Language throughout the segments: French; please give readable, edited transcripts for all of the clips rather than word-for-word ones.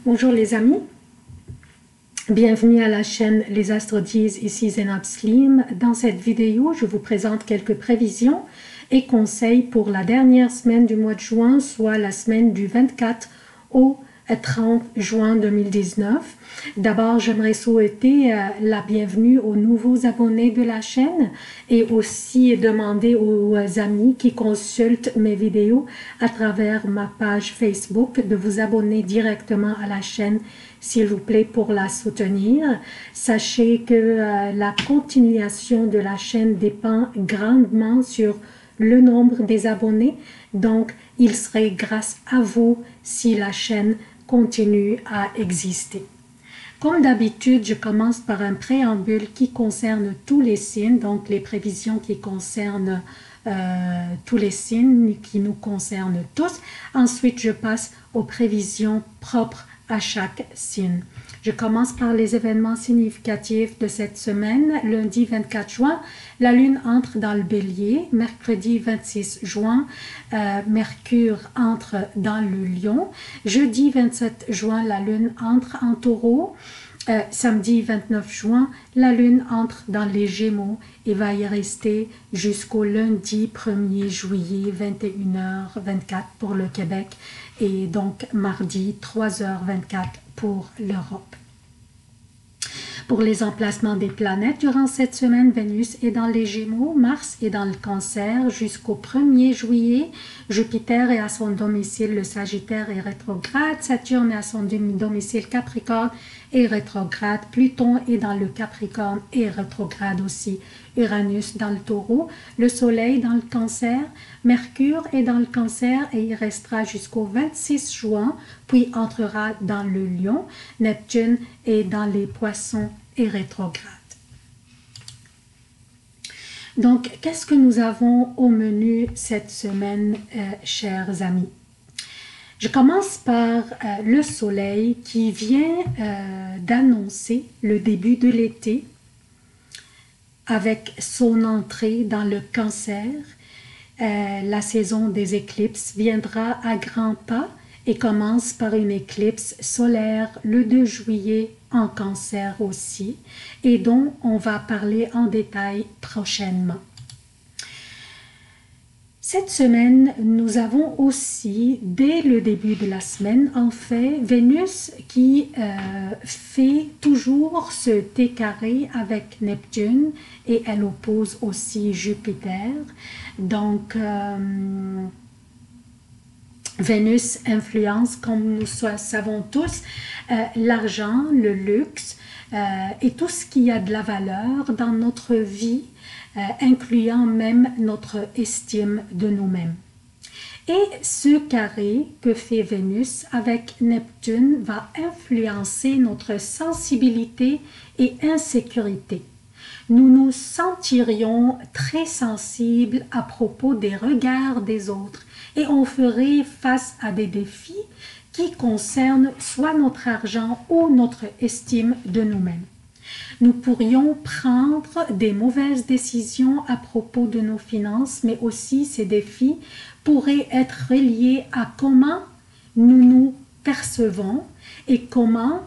Bonjour les amis, bienvenue à la chaîne Les Astres disent, ici Zénab Slim. Dans cette vidéo, je vous présente quelques prévisions et conseils pour la dernière semaine du mois de juin, soit la semaine du 24 au 30 juin 2019. D'abord, j'aimerais souhaiter la bienvenue aux nouveaux abonnés de la chaîne et aussi demander aux amis qui consultent mes vidéos à travers ma page Facebook de vous abonner directement à la chaîne, s'il vous plaît, pour la soutenir. Sachez que la continuation de la chaîne dépend grandement sur le nombre des abonnés, donc il serait grâce à vous si la chaîne continue à exister. Comme d'habitude, je commence par un préambule qui concerne tous les signes, donc les prévisions qui concernent tous les signes, qui nous concernent tous. Ensuite, je passe aux prévisions propres à chaque signe. Je commence par les événements significatifs de cette semaine. Lundi 24 juin, la Lune entre dans le Bélier. Mercredi 26 juin, Mercure entre dans le Lion. Jeudi 27 juin, la Lune entre en Taureau. Samedi 29 juin, la Lune entre dans les Gémeaux et va y rester jusqu'au lundi 1er juillet, 21h24 pour le Québec et donc mardi 3h24 pour l'Europe. Pour les emplacements des planètes, durant cette semaine, Vénus est dans les Gémeaux, Mars est dans le Cancer jusqu'au 1er juillet. Jupiter est à son domicile, le Sagittaire est rétrograde, Saturne est à son domicile Capricorne et rétrograde, Pluton est dans le Capricorne et rétrograde aussi, Uranus dans le Taureau, le Soleil dans le Cancer, Mercure est dans le Cancer et il restera jusqu'au 26 juin, puis entrera dans le Lion, Neptune est dans les Poissons et rétrograde. Donc, qu'est-ce que nous avons au menu cette semaine, chers amis? Je commence par le Soleil qui vient d'annoncer le début de l'été avec son entrée dans le Cancer. La saison des éclipses viendra à grands pas et commence par une éclipse solaire le 2 juillet en Cancer aussi, et dont on va parler en détail prochainement. Cette semaine, nous avons aussi, dès le début de la semaine, en fait, Vénus qui fait toujours ce T-carré avec Neptune et elle oppose aussi Jupiter. Donc, Vénus influence, comme nous savons tous, l'argent, le luxe et tout ce qui a de la valeur dans notre vie, incluant même notre estime de nous-mêmes. Et ce carré que fait Vénus avec Neptune va influencer notre sensibilité et insécurité. Nous nous sentirions très sensibles à propos des regards des autres et on ferait face à des défis qui concernent soit notre argent ou notre estime de nous-mêmes. Nous pourrions prendre des mauvaises décisions à propos de nos finances, mais aussi ces défis pourraient être reliés à comment nous nous percevons et comment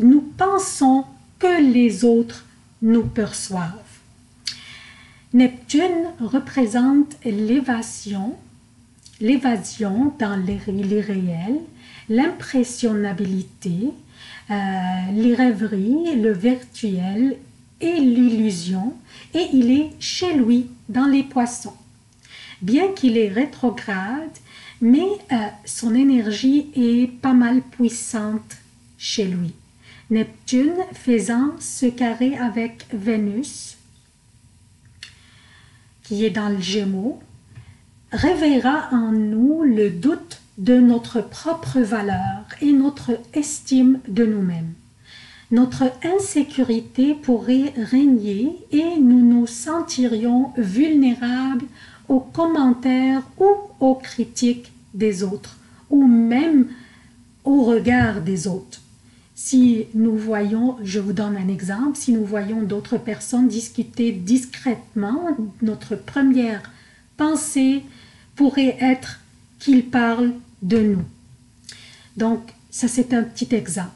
nous pensons que les autres nous perçoivent. Neptune représente l'évasion dans l'irréel, l'impressionnabilité, les rêveries, le virtuel et l'illusion, et il est chez lui dans les Poissons. Bien qu'il est rétrograde, mais son énergie est pas mal puissante chez lui. Neptune faisant ce carré avec Vénus, qui est dans le Gémeaux, réveillera en nous le doute de notre propre valeur et notre estime de nous-mêmes. Notre insécurité pourrait régner et nous nous sentirions vulnérables aux commentaires ou aux critiques des autres, ou même au regard des autres. Si nous voyons, je vous donne un exemple, si nous voyons d'autres personnes discuter discrètement, notre première pensée pourrait être qu'ils parlent de nous. Donc, Ça c'est un petit exemple.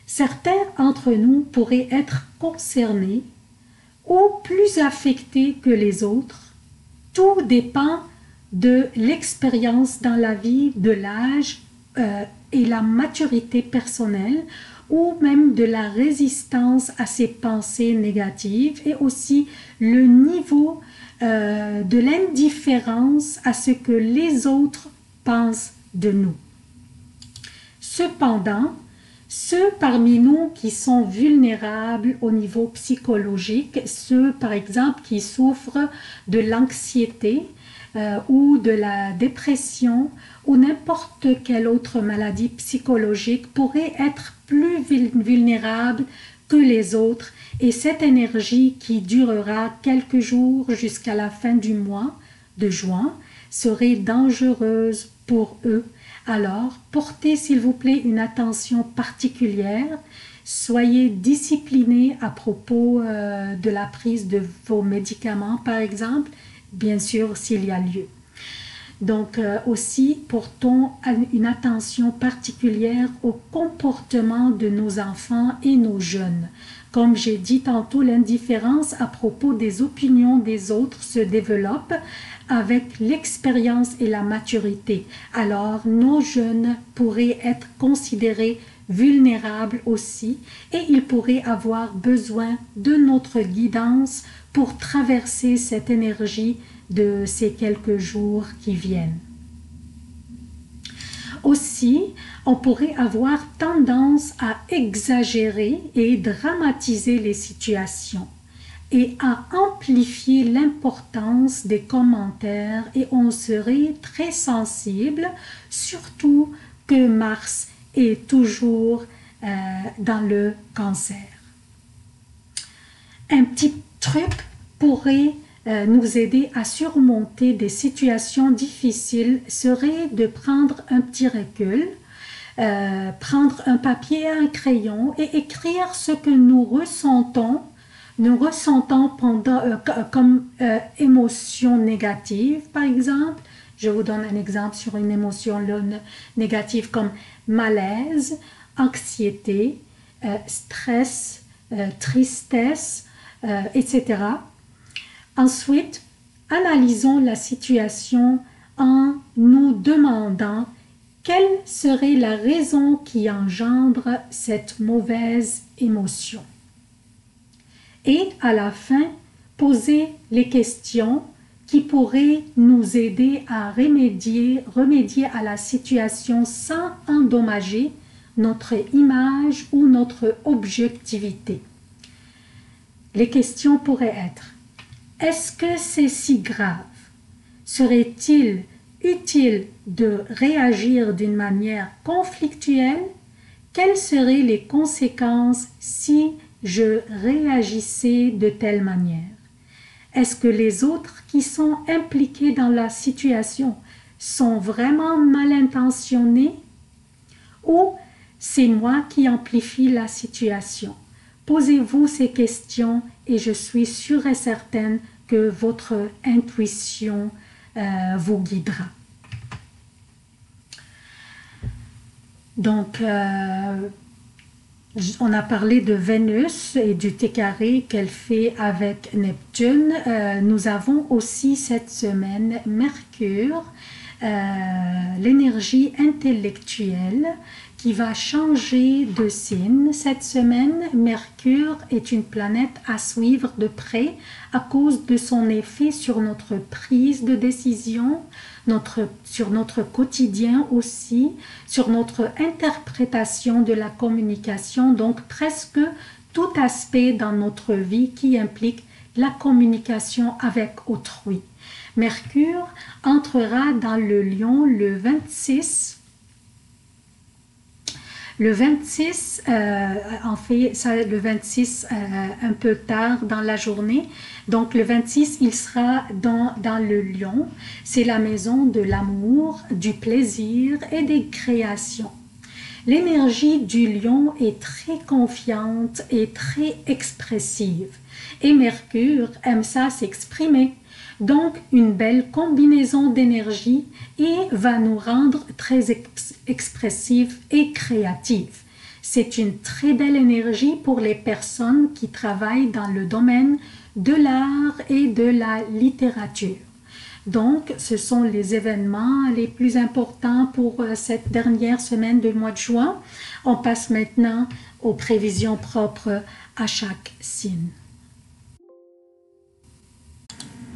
Certains d'entre nous pourraient être concernés ou plus affectés que les autres. Tout dépend de l'expérience dans la vie, de l'âge et la maturité personnelle, ou même de la résistance à ces pensées négatives, et aussi le niveau de l'indifférence à ce que les autres pensent de nous. Cependant, ceux parmi nous qui sont vulnérables au niveau psychologique, ceux par exemple qui souffrent de l'anxiété ou de la dépression ou n'importe quelle autre maladie psychologique, pourraient être plus vulnérables que les autres, et cette énergie qui durera quelques jours jusqu'à la fin du mois de juin serait dangereuse pour eux. Alors, portez s'il vous plaît une attention particulière, soyez disciplinés à propos de la prise de vos médicaments par exemple, bien sûr s'il y a lieu. Donc aussi, portons une attention particulière au comportement de nos enfants et nos jeunes. Comme j'ai dit tantôt, l'indifférence à propos des opinions des autres se développe avec l'expérience et la maturité. Alors, nos jeunes pourraient être considérés vulnérables aussi, et ils pourraient avoir besoin de notre guidance pour traverser cette énergie de ces quelques jours qui viennent. Aussi, on pourrait avoir tendance à exagérer et dramatiser les situations et à amplifier l'importance des commentaires, et on serait très sensible, surtout que Mars est toujours dans le Cancer. Un petit truc pourrait nous aider à surmonter des situations difficiles serait de prendre un petit recul, prendre un papier et un crayon et écrire ce que nous ressentons pendant, comme émotion négative, par exemple. Je vous donne un exemple sur une émotion négative comme malaise, anxiété, stress, tristesse, etc. Ensuite, analysons la situation en nous demandant quelle serait la raison qui engendre cette mauvaise émotion. Et à la fin, poser les questions qui pourraient nous aider à remédier à la situation sans endommager notre image ou notre objectivité. Les questions pourraient être: est-ce que c'est si grave? Serait-il utile de réagir d'une manière conflictuelle? Quelles seraient les conséquences si je réagissais de telle manière? Est-ce que les autres qui sont impliqués dans la situation sont vraiment mal intentionnés? Ou c'est moi qui amplifie la situation? Posez-vous ces questions et je suis sûre et certaine que votre intuition vous guidera. Donc, on a parlé de Vénus et du T-carré qu'elle fait avec Neptune. Nous avons aussi cette semaine Mercure, l'énergie intellectuelle qui va changer de signe. Cette semaine, Mercure est une planète à suivre de près à cause de son effet sur notre prise de décision, sur notre quotidien aussi, sur notre interprétation de la communication, donc presque tout aspect dans notre vie qui implique la communication avec autrui. Mercure entrera dans le Lion le 26. Le 26, le 26 un peu tard dans la journée, donc le 26 il sera dans le Lion, c'est la maison de l'amour, du plaisir et des créations. L'énergie du Lion est très confiante et très expressive, et Mercure aime ça s'exprimer. Donc, une belle combinaison d'énergie et va nous rendre très expressifs et créatifs. C'est une très belle énergie pour les personnes qui travaillent dans le domaine de l'art et de la littérature. Donc, ce sont les événements les plus importants pour cette dernière semaine du mois de juin. On passe maintenant aux prévisions propres à chaque signe.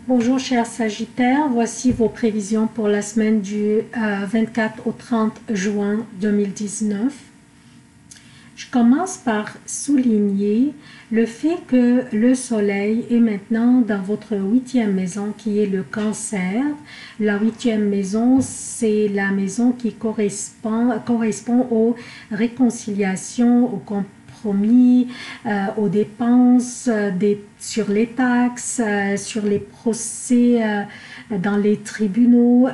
Bonjour chers Sagittaires, voici vos prévisions pour la semaine du 24 au 30 juin 2019. Je commence par souligner le fait que le soleil est maintenant dans votre 8e maison qui est le cancer. La 8e maison, c'est la maison qui correspond aux réconciliations, aux compromis, aux dépenses sur les taxes, sur les procès dans les tribunaux,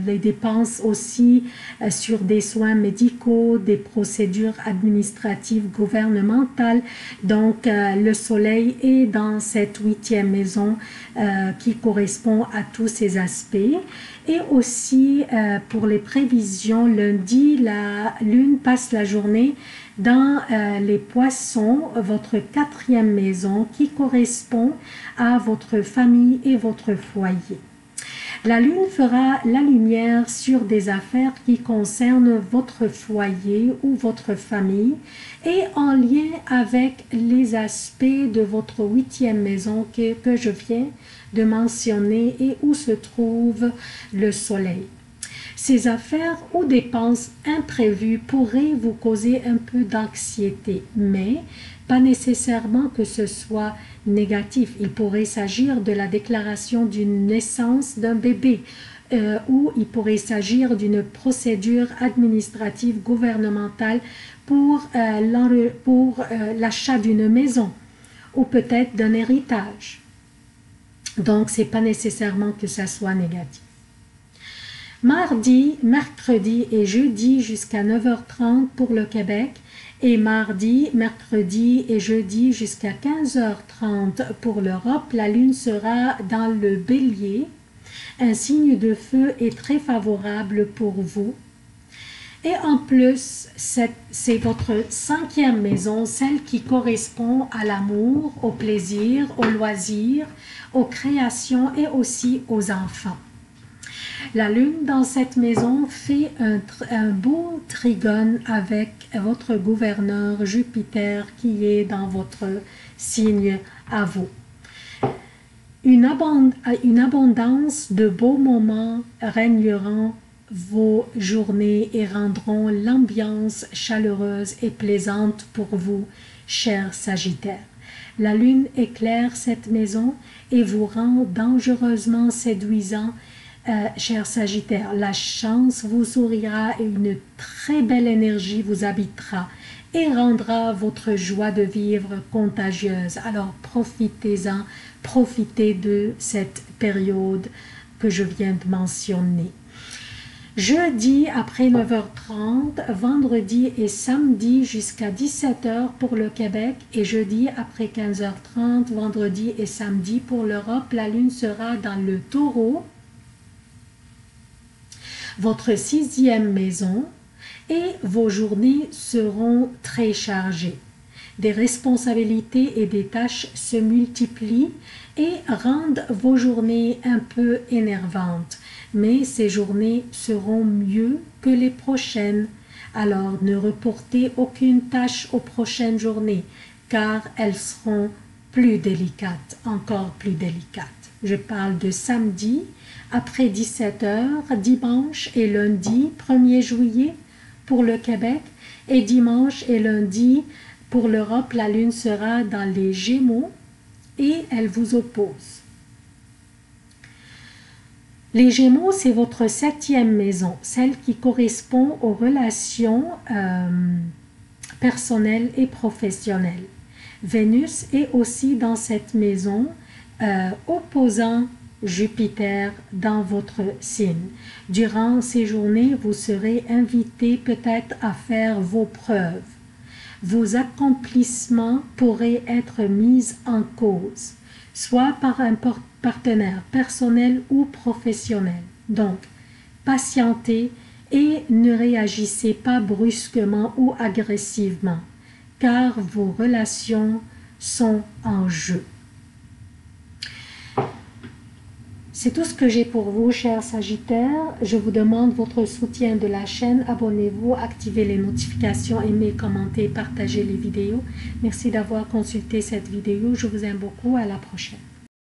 les dépenses aussi sur des soins médicaux, des procédures administratives gouvernementales. Donc, le soleil est dans cette 8e maison qui correspond à tous ces aspects. Et aussi, pour les prévisions, lundi, la lune passe la journée dans les poissons, votre 4e maison qui correspond à votre famille et votre foyer. La lune fera la lumière sur des affaires qui concernent votre foyer ou votre famille et en lien avec les aspects de votre 8e maison que je viens de mentionner et où se trouve le soleil. Ces affaires ou dépenses imprévues pourraient vous causer un peu d'anxiété, mais pas nécessairement que ce soit négatif. Il pourrait s'agir de la déclaration d'une naissance d'un bébé ou il pourrait s'agir d'une procédure administrative gouvernementale pour l'achat d'une maison ou peut-être d'un héritage. Donc, ce n'est pas nécessairement que ça soit négatif. Mardi, mercredi et jeudi jusqu'à 9h30 pour le Québec et mardi, mercredi et jeudi jusqu'à 15h30 pour l'Europe. La lune sera dans le bélier. Un signe de feu est très favorable pour vous. Et en plus, c'est votre 5e maison, celle qui correspond à l'amour, au plaisir, au loisir, aux créations et aussi aux enfants. La lune dans cette maison fait un beau trigone avec votre gouverneur Jupiter qui est dans votre signe à vous. Une abondance de beaux moments régneront vos journées et rendront l'ambiance chaleureuse et plaisante pour vous, chers Sagittaires. La lune éclaire cette maison et vous rend dangereusement séduisant. Chers Sagittaires, la chance vous sourira et une très belle énergie vous habitera et rendra votre joie de vivre contagieuse. Alors profitez-en, profitez de cette période que je viens de mentionner. Jeudi après 9h30, vendredi et samedi jusqu'à 17h pour le Québec et jeudi après 15h30, vendredi et samedi pour l'Europe. La lune sera dans le Taureau, votre 6e maison, et vos journées seront très chargées. Des responsabilités et des tâches se multiplient et rendent vos journées un peu énervantes. Mais ces journées seront mieux que les prochaines. Alors ne reportez aucune tâche aux prochaines journées, car elles seront plus délicates, encore plus délicates. Je parle de samedi, après 17h, dimanche et lundi, 1er juillet pour le Québec, et dimanche et lundi pour l'Europe, la lune sera dans les Gémeaux et elle vous oppose. Les Gémeaux, c'est votre 7e maison, celle qui correspond aux relations personnelles et professionnelles. Vénus est aussi dans cette maison, opposant Jupiter dans votre signe. Durant ces journées, vous serez invité peut-être à faire vos preuves. Vos accomplissements pourraient être mis en cause. soit par un partenaire personnel ou professionnel. Donc, patientez et ne réagissez pas brusquement ou agressivement, car vos relations sont en jeu. C'est tout ce que j'ai pour vous, chers Sagittaires. Je vous demande votre soutien de la chaîne. Abonnez-vous, activez les notifications, aimez, commentez, partagez les vidéos. Merci d'avoir consulté cette vidéo. Je vous aime beaucoup. À la prochaine.